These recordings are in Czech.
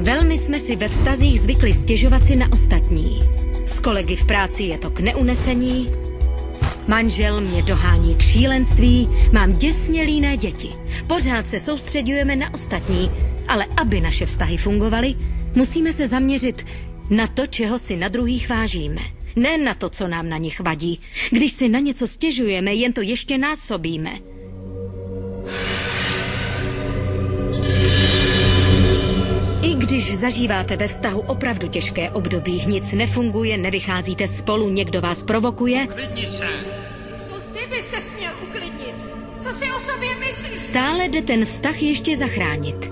Velmi jsme si ve vztazích zvykli stěžovat si na ostatní. S kolegy v práci je to k neunesení. Manžel mě dohání k šílenství, mám děsně líné děti. Pořád se soustředujeme na ostatní, ale aby naše vztahy fungovaly, musíme se zaměřit na to, čeho si na druhých vážíme. Ne na to, co nám na nich vadí. Když si na něco stěžujeme, jen to ještě násobíme. I když zažíváte ve vztahu opravdu těžké období, nic nefunguje, nevycházíte spolu, někdo vás provokuje... Uklidni se! No ty by se směl uklidnit. Co si o sobě myslíš? Stále jde ten vztah ještě zachránit.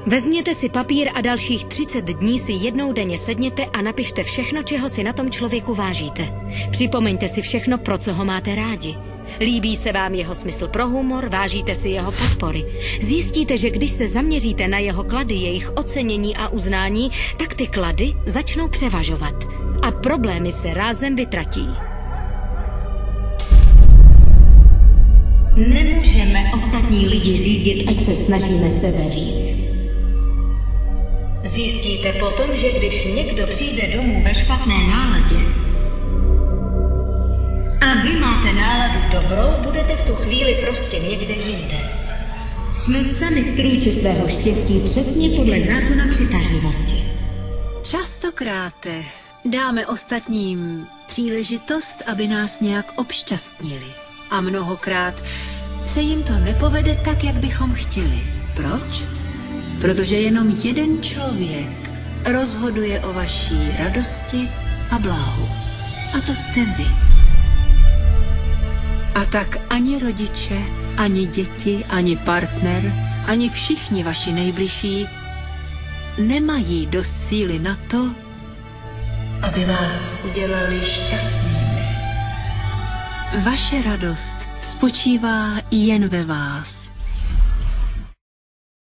Vezměte si papír a dalších 30 dní si jednou denně sedněte a napište všechno, čeho si na tom člověku vážíte. Připomeňte si všechno, pro co ho máte rádi. Líbí se vám jeho smysl pro humor, vážíte si jeho podpory. Zjistíte, že když se zaměříte na jeho klady, jejich ocenění a uznání, tak ty klady začnou převažovat a problémy se rázem vytratí. Nemůžeme ostatní lidi řídit, ať se snažíme sebe víc. Zjistíte potom, že když někdo přijde domů ve špatné náladě a vy máte náladu dobrou, budete v tu chvíli prostě někde jinde. Jsme sami strůjci svého štěstí přesně podle zákona přitažlivosti. Častokrát dáme ostatním příležitost, aby nás nějak obšťastnili. A mnohokrát se jim to nepovede tak, jak bychom chtěli. Proč? Protože jenom jeden člověk rozhoduje o vaší radosti a bláhu. A to jste vy. A tak ani rodiče, ani děti, ani partner, ani všichni vaši nejbližší nemají dost síly na to, aby vás udělali šťastnými. Vaše radost spočívá jen ve vás.